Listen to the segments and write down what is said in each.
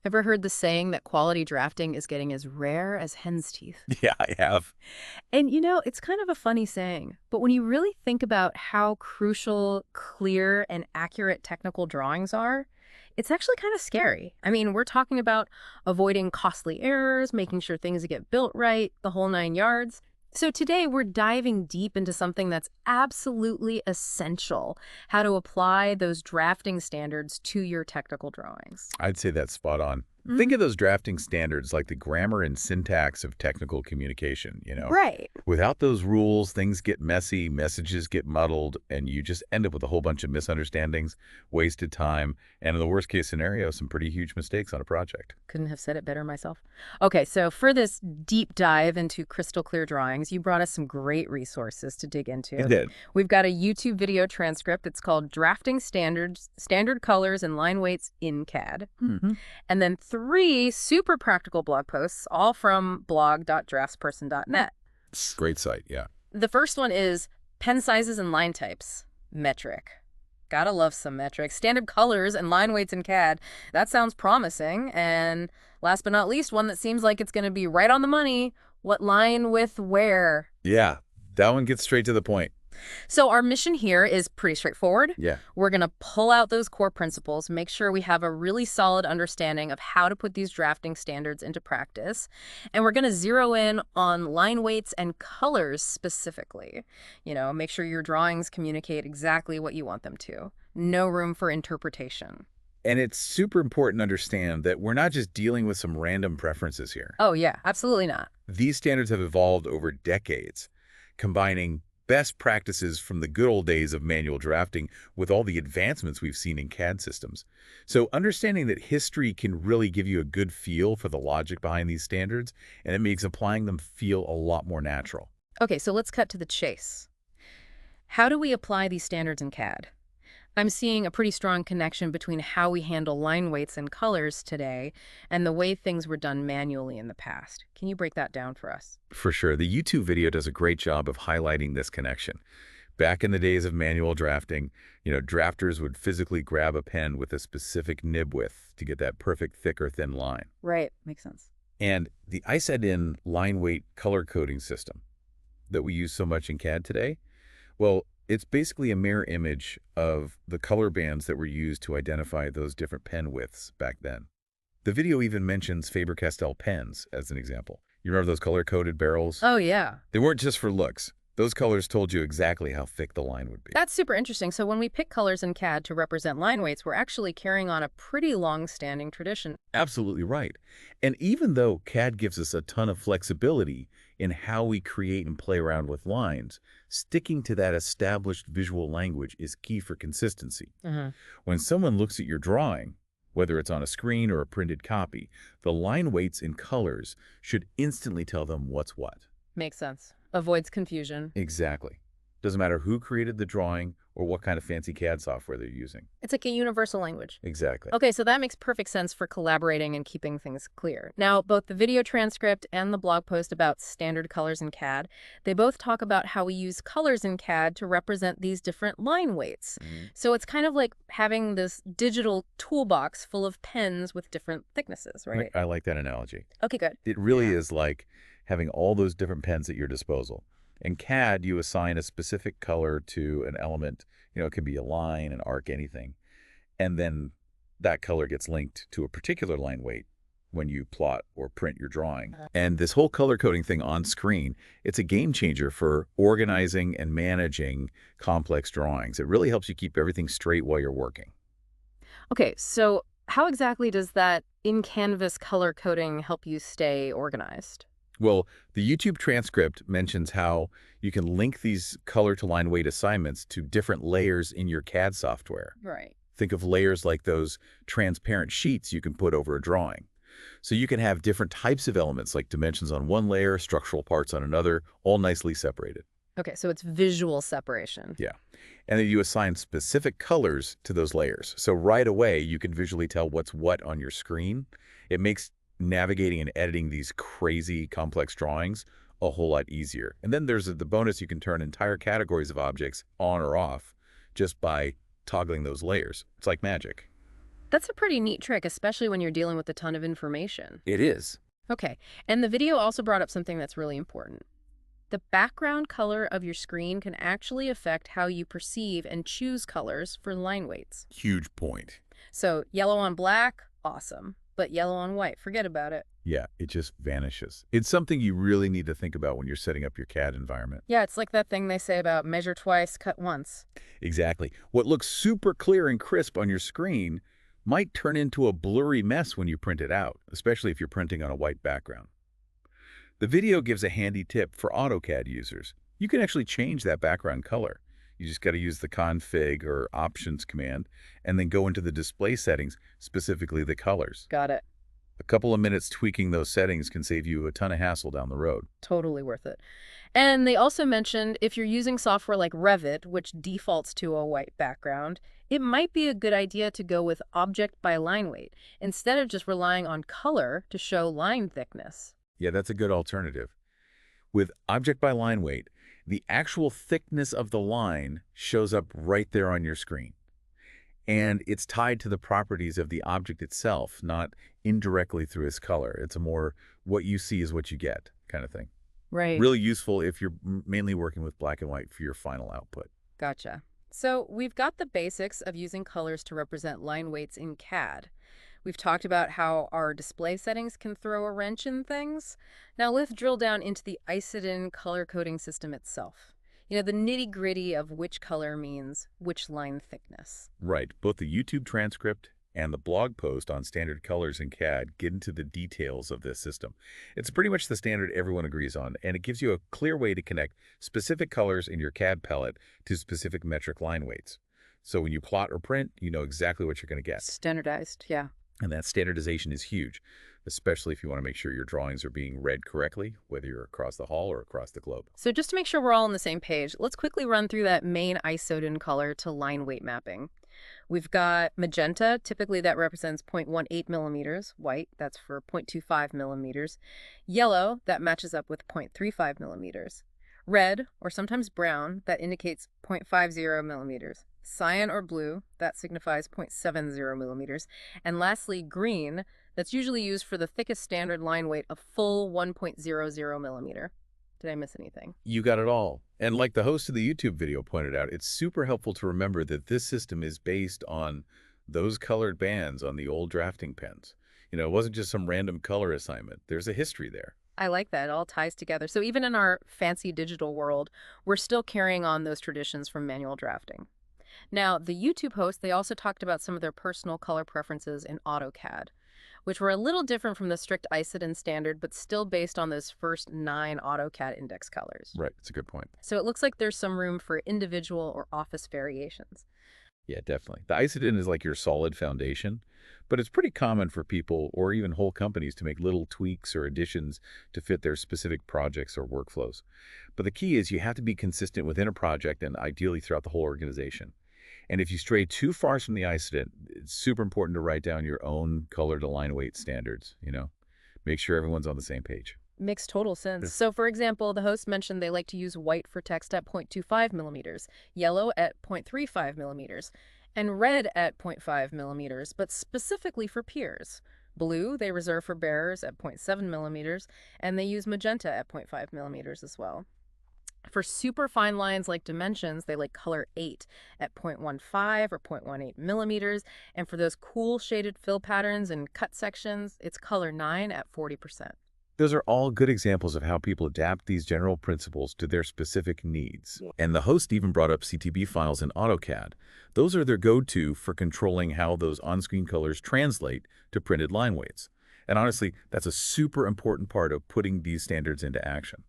Ever heard the saying that quality drafting is getting as rare as hen's teeth? Yeah, I have. And it's kind of a funny saying, but when you really think about how crucial, clear, and accurate technical drawings are, it's actually kind of scary. I mean, we're talking about avoiding costly errors, making sure things get built right, the whole nine yards. So today we're diving deep into something that's absolutely essential, how to apply those drafting standards to your technical drawings. I'd say that's spot on. Think Mhm. of those drafting standards like the grammar and syntax of technical communication. Right. Without those rules, things get messy, messages get muddled, and you just end up with a whole bunch of misunderstandings, wasted time, and in the worst case scenario, some pretty huge mistakes on a project. Couldn't have said it better myself. Okay, so for this deep dive into crystal clear drawings, you brought us some great resources to dig It into. did. We've got a YouTube video transcript. It's called Drafting Standards, Standard Colors and Line Weights in CAD. Hmm. And then three super practical blog posts, all from blog.draftsperson.net. Great site, yeah. The first one is Pen Sizes and Line Types, Metric. Gotta love some metrics. Standard colors and line weights in CAD. That sounds promising. And last but not least, one that seems like it's going to be right on the money. What line with where? Yeah, that one gets straight to the point. So our mission here is pretty straightforward. Yeah. We're going to pull out those core principles, make sure we have a really solid understanding of how to put these drafting standards into practice. And we're going to zero in on line weights and colors specifically. Make sure your drawings communicate exactly what you want them to. No room for interpretation. And it's super important to understand that we're not just dealing with some random preferences here. Oh, yeah, absolutely not. These standards have evolved over decades, combining best practices from the good old days of manual drafting with all the advancements we've seen in CAD systems. So understanding that history can really give you a good feel for the logic behind these standards, and it makes applying them feel a lot more natural. Okay, so let's cut to the chase. How do we apply these standards in CAD? I'm seeing a pretty strong connection between how we handle line weights and colors today and the way things were done manually in the past. Can you break that down for us? For sure, the YouTube video does a great job of highlighting this connection. Back in the days of manual drafting, drafters would physically grab a pen with a specific nib width to get that perfect thick or thin line. Right, makes sense. And the ISED-in line weight color coding system that we use so much in CAD today, well, it's basically a mirror image of the color bands that were used to identify those different pen widths back then. The video even mentions Faber-Castell pens as an example. You remember those color-coded barrels? Oh, yeah. They weren't just for looks. Those colors told you exactly how thick the line would be. That's super interesting. So when we pick colors in CAD to represent line weights, we're actually carrying on a pretty long-standing tradition. Absolutely right. And even though CAD gives us a ton of flexibility in how we create and play around with lines, sticking to that established visual language is key for consistency. When someone looks at your drawing, whether it's on a screen or a printed copy, the line weights and colors should instantly tell them what's what. Makes sense. Avoids confusion. Exactly. Doesn't matter who created the drawing or what kind of fancy CAD software they're using. It's like a universal language. Exactly. Okay, so that makes perfect sense for collaborating and keeping things clear. Now, both the video transcript and the blog post about standard colors in CAD, they both talk about how we use colors in CAD to represent these different line weights. So it's kind of like having this digital toolbox full of pens with different thicknesses, right? I like that analogy. Okay, good. It really is like having all those different pens at your disposal. In CAD, you assign a specific color to an element. It could be a line, an arc, anything. And then that color gets linked to a particular line weight when you plot or print your drawing. And this whole color coding thing on screen, it's a game changer for organizing and managing complex drawings. It really helps you keep everything straight while you're working. Okay, so how exactly does that in-canvas color coding help you stay organized? Well, the YouTube transcript mentions how you can link these color to line weight assignments to different layers in your CAD software. Right. Think of layers like those transparent sheets you can put over a drawing. So you can have different types of elements like dimensions on one layer, structural parts on another, all nicely separated. Okay, so it's visual separation. Yeah. And then you assign specific colors to those layers. So right away, you can visually tell what's what on your screen. It makes navigating and editing these crazy complex drawings a whole lot easier. And then there's the bonus: you can turn entire categories of objects on or off just by toggling those layers. It's like magic. That's a pretty neat trick, especially when you're dealing with a ton of information. It is. Okay, and the video also brought up something that's really important. The background color of your screen can actually affect how you perceive and choose colors for line weights. Huge point. So yellow on black, awesome. But yellow on white, forget about it. Yeah, it just vanishes. It's something you really need to think about when you're setting up your CAD environment. Yeah, it's like that thing they say about measure twice, cut once. Exactly. What looks super clear and crisp on your screen might turn into a blurry mess when you print it out, especially if you're printing on a white background. The video gives a handy tip for AutoCAD users. You can actually change that background color. You just got to use the config or options command and then go into the display settings, specifically the colors. Got it. A couple of minutes tweaking those settings can save you a ton of hassle down the road. Totally worth it. And they also mentioned if you're using software like Revit, which defaults to a white background, it might be a good idea to go with object by line weight instead of just relying on color to show line thickness. Yeah, that's a good alternative. With object by line weight, the actual thickness of the line shows up right there on your screen. And it's tied to the properties of the object itself, not indirectly through its color. It's a more what you see is what you get kind of thing. Right. Really useful if you're mainly working with black and white for your final output. Gotcha. So we've got the basics of using colors to represent line weights in CAD. We've talked about how our display settings can throw a wrench in things. Now let's drill down into the Isodin color coding system itself. The nitty-gritty of which color means which line thickness. Right. Both the YouTube transcript and the blog post on standard colors in CAD get into the details of this system. It's pretty much the standard everyone agrees on, and it gives you a clear way to connect specific colors in your CAD palette to specific metric line weights. So when you plot or print, you know exactly what you're going to get. Standardized, yeah. And that standardization is huge, especially if you want to make sure your drawings are being read correctly, whether you're across the hall or across the globe. So just to make sure we're all on the same page, let's quickly run through that main Isodin color to line weight mapping. We've got magenta, typically that represents 0.18 millimeters. White, that's for 0.25 millimeters. Yellow, that matches up with 0.35 millimeters. Red, or sometimes brown, that indicates 0.50 millimeters. Cyan or blue, that signifies 0.70 millimeters. And lastly, green, that's usually used for the thickest standard line weight of full 1.00 millimeter. Did I miss anything? You got it all. And like the host of the YouTube video pointed out, it's super helpful to remember that this system is based on those colored bands on the old drafting pens. It wasn't just some random color assignment. There's a history there. I like that. It all ties together. So even in our fancy digital world, we're still carrying on those traditions from manual drafting. Now, the YouTube host, they also talked about some of their personal color preferences in AutoCAD, which were a little different from the strict Isodin standard, but still based on those first 9 AutoCAD index colors. Right. It's a good point. So it looks like there's some room for individual or office variations. Yeah, definitely. The Isodin is like your solid foundation, but it's pretty common for people or even whole companies to make little tweaks or additions to fit their specific projects or workflows. But the key is you have to be consistent within a project and ideally throughout the whole organization. And if you stray too far from the Isodin, it's super important to write down your own color to line weight standards. Make sure everyone's on the same page. Makes total sense. So, for example, the host mentioned they like to use white for text at 0.25 millimeters, yellow at 0.35 millimeters, and red at 0.5 millimeters, but specifically for peers. Blue, they reserve for bearers at 0.7 millimeters, and they use magenta at 0.5 millimeters as well. For super fine lines like dimensions, they like color 8 at 0.15 or 0.18 millimeters. And for those cool shaded fill patterns and cut sections, it's color 9 at 40%. Those are all good examples of how people adapt these general principles to their specific needs. And the host even brought up CTB files in AutoCAD. Those are their go-to for controlling how those on-screen colors translate to printed line weights. And honestly, that's a super important part of putting these standards into action.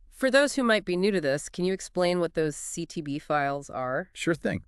For those who might be new to this, can you explain what those CTB files are? Sure thing.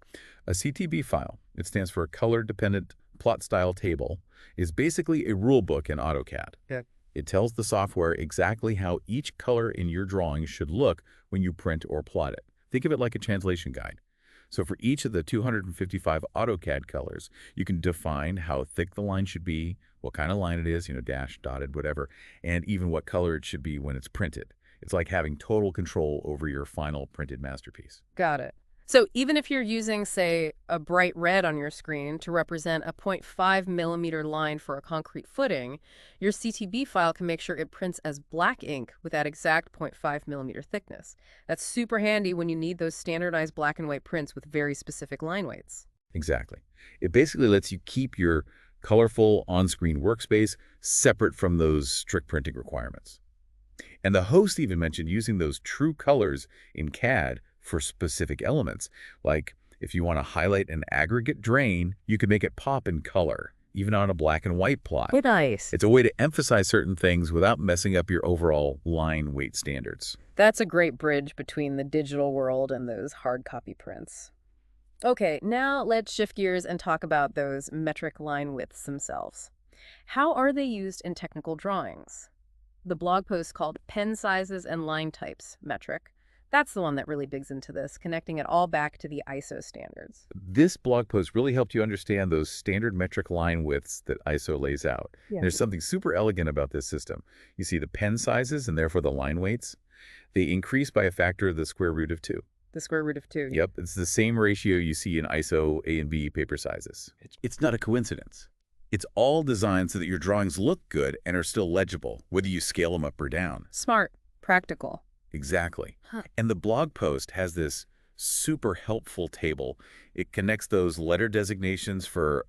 A CTB file, it stands for Color-Dependent Plot Style Table, is basically a rule book in AutoCAD. Yeah. It tells the software exactly how each color in your drawing should look when you print or plot it. Think of it like a translation guide. So for each of the 255 AutoCAD colors, you can define how thick the line should be, what kind of line it is, dash, dotted, whatever, and even what color it should be when it's printed. It's like having total control over your final printed masterpiece. Got it. So even if you're using, say, a bright red on your screen to represent a 0.5 millimeter line for a concrete footing, your CTB file can make sure it prints as black ink with that exact 0.5 millimeter thickness. That's super handy when you need those standardized black and white prints with very specific line weights. Exactly. It basically lets you keep your colorful on-screen workspace separate from those strict printing requirements. And the host even mentioned using those true colors in CAD for specific elements. Like if you want to highlight an aggregate drain, you could make it pop in color, even on a black and white plot. Nice. It's a way to emphasize certain things without messing up your overall line weight standards. That's a great bridge between the digital world and those hard copy prints. Okay, now let's shift gears and talk about those metric line widths themselves. How are they used in technical drawings? The blog post called Pen Sizes and Line Types metric. That's the one that really digs into this, connecting it all back to the ISO standards. This blog post really helped you understand those standard metric line widths that ISO lays out. Yeah. There's something super elegant about this system. You see the pen sizes and therefore the line weights. They increase by a factor of the square root of 2. The square root of 2. Yep, it's the same ratio you see in ISO A and B paper sizes. It's not a coincidence. It's all designed so that your drawings look good and are still legible, whether you scale them up or down. Smart. Practical. Exactly. Huh. And the blog post has this super helpful table. It connects those letter designations for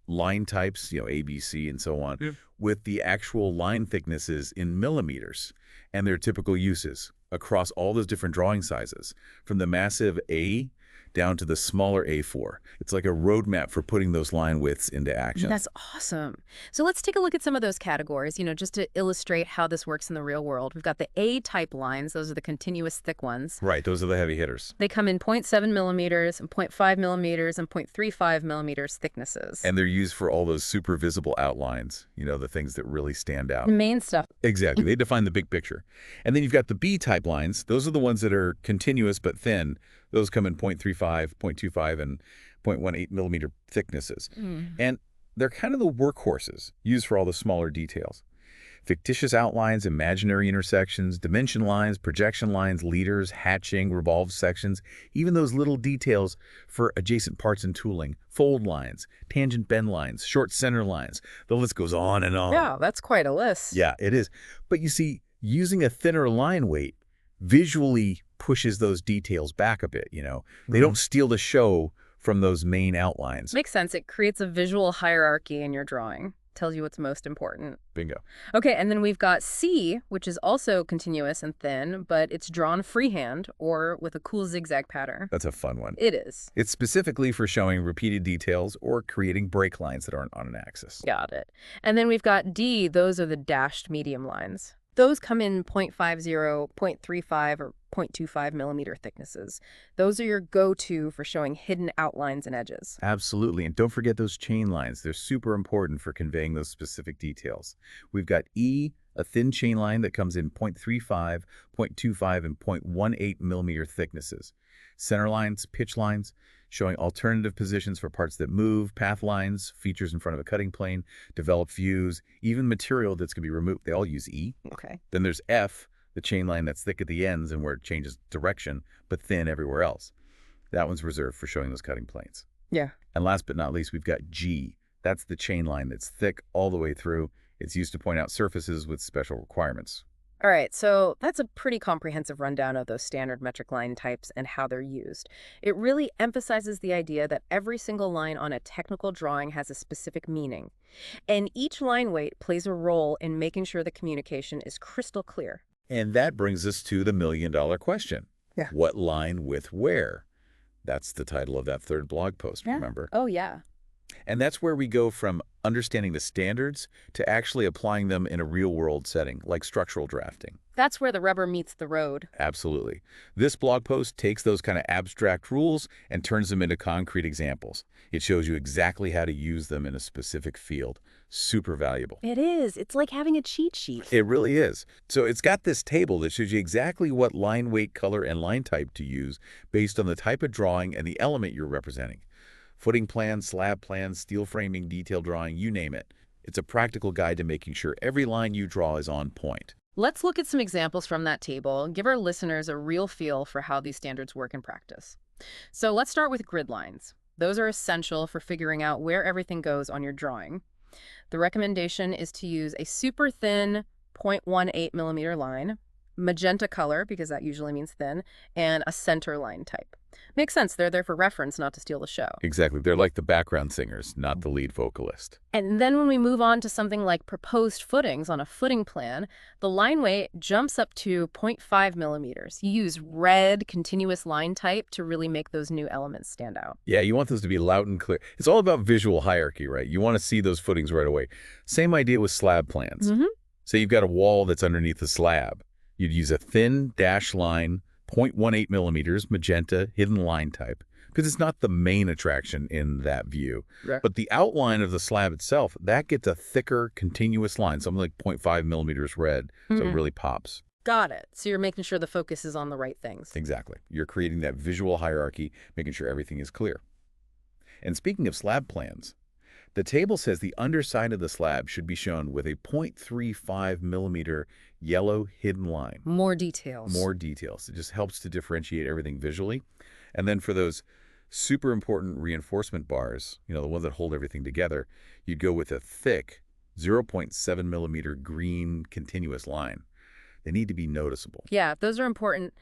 line types, A, B, C, and so on, with the actual line thicknesses in millimeters and their typical uses across all those different drawing sizes, from the massive A down to the smaller A4. It's like a roadmap for putting those line widths into action. That's awesome. So let's take a look at some of those categories, just to illustrate how this works in the real world. We've got the A-type lines. Those are the continuous thick ones. Right, those are the heavy hitters. They come in 0.7 millimeters and 0.5 millimeters and 0.35 millimeters thicknesses. And they're used for all those super visible outlines, the things that really stand out. The main stuff. Exactly. They define the big picture. And then you've got the B-type lines. Those are the ones that are continuous but thin. Those come in 0.35, 0.25, and 0.18 millimeter thicknesses. And they're kind of the workhorses used for all the smaller details. Fictitious outlines, imaginary intersections, dimension lines, projection lines, leaders, hatching, revolved sections, even those little details for adjacent parts and tooling, fold lines, tangent bend lines, short center lines. The list goes on and on. Yeah, that's quite a list. Yeah, it is. But you see, using a thinner line weight visually pushes those details back a bit, They don't steal the show from those main outlines. Makes sense. It creates a visual hierarchy in your drawing. Tells you what's most important. Bingo. Okay, and then we've got C, which is also continuous and thin, but it's drawn freehand or with a cool zigzag pattern. That's a fun one. It is. It's specifically for showing repeated details or creating break lines that aren't on an axis. Got it. And then we've got D. Those are the dashed medium lines. Those come in 0.50, 0.35, or 0.25 millimeter thicknesses. Those are your go-to for showing hidden outlines and edges. Absolutely. And don't forget those chain lines. They're super important for conveying those specific details. We've got E, a thin chain line that comes in 0.35, 0.25, and 0.18 millimeter thicknesses. Center lines, pitch lines, showing alternative positions for parts that move, path lines, features in front of a cutting plane, developed views, even material that's going to be removed. They all use E. Okay. Then there's F, the chain line that's thick at the ends and where it changes direction, but thin everywhere else. That one's reserved for showing those cutting planes. Yeah. And last but not least, we've got G. That's the chain line that's thick all the way through. It's used to point out surfaces with special requirements. All right, so that's a pretty comprehensive rundown of those standard metric line types and how they're used. It really emphasizes the idea that every single line on a technical drawing has a specific meaning, and each line weight plays a role in making sure the communication is crystal clear. And that brings us to the million-dollar question. Yeah. What line with where? That's the title of that third blog post, remember? Oh, yeah. And that's where we go from understanding the standards to actually applying them in a real-world setting, like structural drafting. That's where the rubber meets the road. Absolutely. This blog post takes those kind of abstract rules and turns them into concrete examples. It shows you exactly how to use them in a specific field. Super valuable. It is. It's like having a cheat sheet. It really is. So it's got this table that shows you exactly what line weight, color, and line type to use based on the type of drawing and the element you're representing. Footing plans, slab plans, steel framing, detail drawing, you name it. It's a practical guide to making sure every line you draw is on point. Let's look at some examples from that table and give our listeners a real feel for how these standards work in practice. So let's start with grid lines. Those are essential for figuring out where everything goes on your drawing. The recommendation is to use a super thin 0.18 millimeter line, magenta color, because that usually means thin, and a center line type. Makes sense. They're there for reference, not to steal the show. Exactly. They're like the background singers, not the lead vocalist. And then when we move on to something like proposed footings on a footing plan, the line weight jumps up to 0.5 millimeters. You use red continuous line type to really make those new elements stand out. Yeah, you want those to be loud and clear. It's all about visual hierarchy, right? You want to see those footings right away. Same idea with slab plans. Say you've got a wall that's underneath the slab. You'd use a thin dash line, 0.18 millimeters, magenta, hidden line type, because it's not the main attraction in that view. Right. But the outline of the slab itself, that gets a thicker, continuous line, something like 0.5 millimeters red, so it really pops. Got it. So you're making sure the focus is on the right things. Exactly. You're creating that visual hierarchy, making sure everything is clear. And speaking of slab plans, the table says the underside of the slab should be shown with a 0.35 millimeter yellow hidden line. More details. More details. It just helps to differentiate everything visually. And then for those super important reinforcement bars, the ones that hold everything together, you'd go with a thick 0.7 millimeter green continuous line. They need to be noticeable. Yeah, those are important.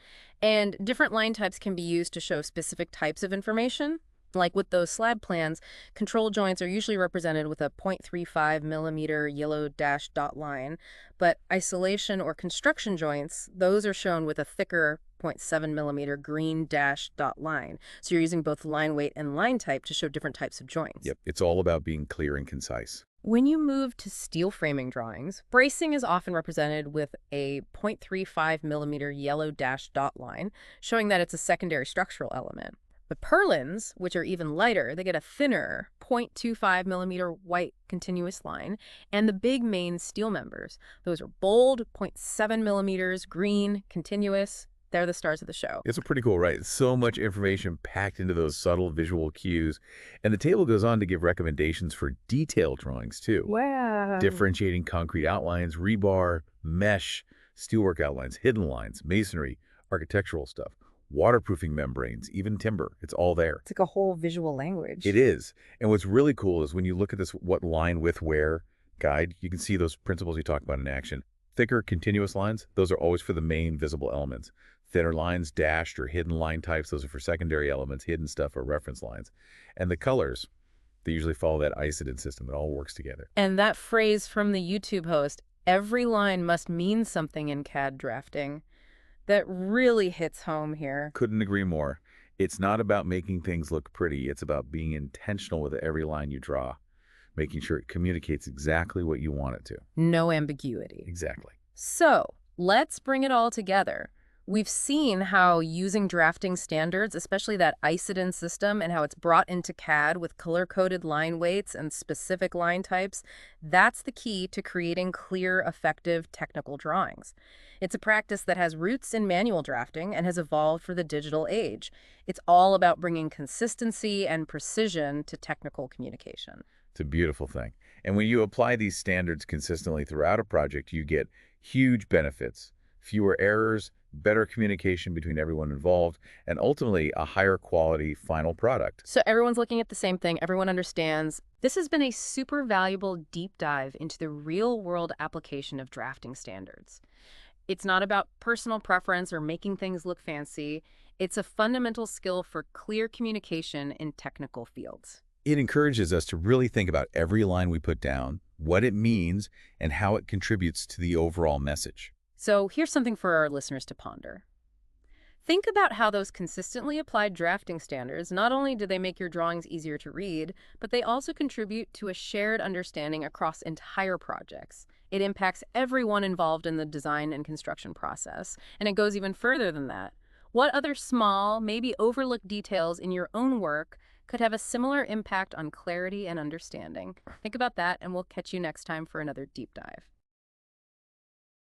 And different line types can be used to show specific types of information. Like with those slab plans, control joints are usually represented with a 0.35 millimeter yellow dash dot line, but isolation or construction joints, those are shown with a thicker 0.7 millimeter green dash dot line. So you're using both line weight and line type to show different types of joints. Yep, it's all about being clear and concise. When you move to steel framing drawings, bracing is often represented with a 0.35 millimeter yellow dash dot line, showing that it's a secondary structural element. The purlins, which are even lighter, they get a thinner 0.25 millimeter white continuous line, and the big main steel members. Those are bold, 0.7 millimeters, green, continuous. They're the stars of the show. It's pretty cool, right? So much information packed into those subtle visual cues. And the table goes on to give recommendations for detailed drawings, too. Wow. Differentiating concrete outlines, rebar, mesh, steelwork outlines, hidden lines, masonry, architectural stuff, waterproofing membranes, even timber. It's all there. It's like a whole visual language. It is. And what's really cool is when you look at this what line with where guide, you can see those principles you talk about in action. Thicker, continuous lines, those are always for the main visible elements. Thinner lines, dashed or hidden line types, those are for secondary elements. Hidden stuff are reference lines. And the colors, they usually follow that incident system. It all works together. And that phrase from the YouTube host, every line must mean something in CAD drafting, that really hits home here. Couldn't agree more. It's not about making things look pretty. It's about being intentional with every line you draw, making sure it communicates exactly what you want it to. No ambiguity. Exactly. So let's bring it all together. We've seen how using drafting standards, especially that ICIDN system and how it's brought into CAD with color-coded line weights and specific line types, that's the key to creating clear, effective technical drawings. It's a practice that has roots in manual drafting and has evolved for the digital age. It's all about bringing consistency and precision to technical communication. It's a beautiful thing. And when you apply these standards consistently throughout a project, you get huge benefits, fewer errors, better communication between everyone involved, and ultimately a higher quality final product. So everyone's looking at the same thing. Everyone understands. This has been a super valuable deep dive into the real-world application of drafting standards. It's not about personal preference or making things look fancy. It's a fundamental skill for clear communication in technical fields. It encourages us to really think about every line we put down, what it means, and how it contributes to the overall message. So here's something for our listeners to ponder. Think about how those consistently applied drafting standards, not only do they make your drawings easier to read, but they also contribute to a shared understanding across entire projects. It impacts everyone involved in the design and construction process, and it goes even further than that. What other small, maybe overlooked details in your own work could have a similar impact on clarity and understanding? Think about that, and we'll catch you next time for another deep dive.